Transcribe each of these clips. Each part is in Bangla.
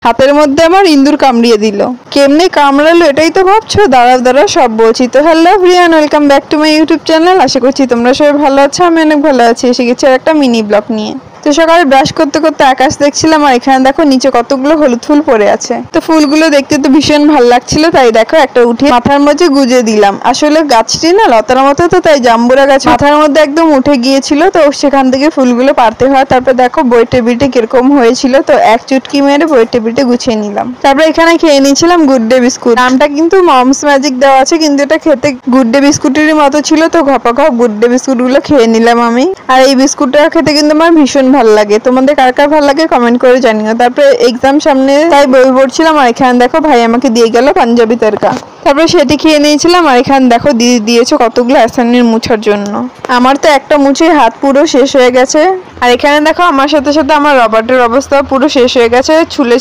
হাতের মধ্যে আমার ইন্দুর কামড়িয়ে দিল। কেমনে কামড়ালো এটাই তো ভাবছো? দাঁড়াও সব বলছি। তো hello everyone, welcome back to my YouTube channel. আশা করছি তোমরা সবাই ভালো আছো, আমি অনেক ভালো আছি। এসে গেছি আর একটা মিনি ব্লগ নিয়ে। তো সকালে ব্রাশ করতে করতে আকাশ দেখছিলাম, আর এখানে দেখো নিচে কতগুলো হলুদ ফুল পড়ে আছে। তো ফুলগুলো দেখতে তো ভীষণ ভালো লাগছিল, তাই দেখো একটা উঠিয়ে মাথার মধ্যে গুজে দিলাম। আসলে গাছটি না লতার মতো, তো তাই জাম্বুরা গাছ মাথার মধ্যে একদম উঠে গিয়েছিল, তো সেখান থেকে ফুলগুলো পারতে হয়। তারপর দেখো বইয়ের টেবিলটা কিরকম হয়েছিল, তো এক চুটকি মেরে বইয়ের টেবিলটা গুছিয়ে নিলাম। তারপর এখানে খেয়ে নিয়েছিলাম গুড ডে বিস্কুট। নামটা কিন্তু মমস ম্যাজিক দেওয়া আছে, কিন্তু এটা খেতে গুড ডে বিস্কুটেরই মতো ছিল, তো ঘপা ঘপ গুড ডে বিস্কুট গুলো খেয়ে নিলাম আমি। আর এই বিস্কুটটা খেতে কিন্তু আমার ভীষণ ভালো লাগে। তোমাদের কার কার ভালো লাগে কমেন্ট করে জানিও। তারপরে এক্সাম সামনে, তাই বই পড়ছিলাম, আর এখানে দেখো ভাই আমাকে দিয়ে গেল পাঞ্জাবি তরকা। তারপরে সেটি খেয়ে নিয়েছিলাম, আর এখানে দেখো দিদি দিয়েছে কতগুলো অ্যাসাইনমেন্ট মুছার জন্য। আমার তো একটা মুছে হাত পুরো শেষ হয়ে গেছে। আর এখানে দেখো আমার সাথে সাথে আমার রবার্টের অবস্থা পুরো শেষ হয়ে গেছে। ছুলে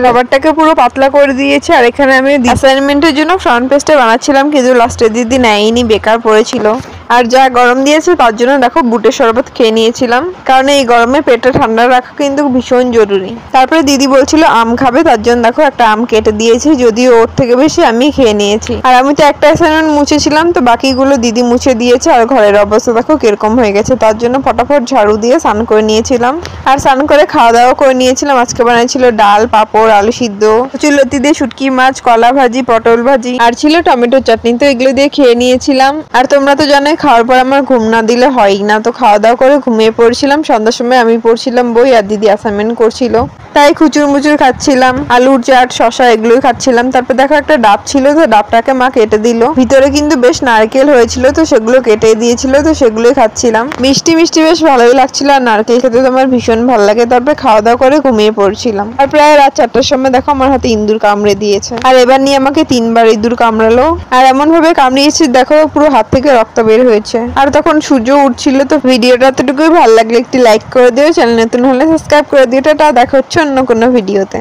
রবারটাকে পুরো পাতলা করে দিয়েছে। আর এখানে আমি অ্যাসাইনমেন্টের জন্য ফ্রন্ট পেজটা বানাচ্ছিলাম, কিন্তু লাস্টে দিদি নেয়নি, বেকার পড়েছিল। আর যা গরম দিয়েছে তার জন্য দেখো বুটের শরবত খেয়ে নিয়েছিলাম, কারণ এই গরমে পেটটা ঠান্ডা রাখা কিন্তু ভীষণ জরুরি। তারপরে দিদি বলছিল আম খাবে, তার জন্য দেখো একটা আম কেটে দিয়েছি, যদিও ওর থেকে বেশি আমি খেয়ে নিয়েছি। আর আমি তো একটা অ্যাসাইনমেন্ট মুছেছিলাম, তো বাকিগুলো দিদি মুছে দিয়েছে। আর ঘরের অবস্থা দেখো কিরকম হয়ে গেছে, তার জন্য ফটাফট ঝাড়ু দিয়ে স্নান করে নিয়েছিলাম। আর স্নান করে খাওয়া দাওয়া করে নিয়েছিলাম। আজকে বানাইছিল ডাল, পাঁপড়, আলু সিদ্ধ, কচুলতি দিয়ে শুটকি মাছ, কলা ভাজি, পটল ভাজি, আর ছিল টমেটোর চাটনি। তো এগুলো দিয়ে খেয়ে নিয়েছিলাম। আর তোমরা তো জানোই খাওয়ার পর আমার ঘুম না দিলে হয়ই না, তো খাওয়া দাওয়া করে ঘুমিয়ে পড়ছিলাম। সন্ধ্যার সময় আমি পড়ছিলাম বই, আর দিদি অ্যাসাইনমেন্ট করছিল, তাই খুচুর মুচুর খাচ্ছিলাম। আলুর চাট, শশা এগুলোই খাচ্ছিলাম। তারপর দেখো একটা ডাব ছিল, তো ডাবটাকে মা কেটে দিল। ভিতরে কিন্তু বেশ নারকেল হয়েছিল, তো সেগুলো কেটে দিয়েছিল, তো সেগুলোই খাচ্ছিলাম। মিষ্টি মিষ্টি বেশ ভালোই লাগছিল, আর নারকেল খেতে তো আমার ভীষণ ভালো লাগে। তারপরে খাওয়া দাওয়া করে ঘুমিয়ে পড়ছিলাম। আর প্রায় রাত 4টার সময় দেখো আমার হাতে ইঁদুর কামড়ে দিয়েছে। আর এবার নিয়ে আমাকে 3বার ইঁদুর কামড়ালো, আর এমন ভাবে কামড়িয়েছে দেখো পুরো হাত থেকে রক্ত বের হয়েছে। আর তখন সূর্য উঠছিল। তো ভিডিওটা এতটুকুই, ভালো লাগলে একটি লাইক করে দিও, চ্যানেল নতুন হলে সাবস্ক্রাইব করে দিও। টাটা, দেখা হচ্ছে অন্য কোনো ভিডিওতে।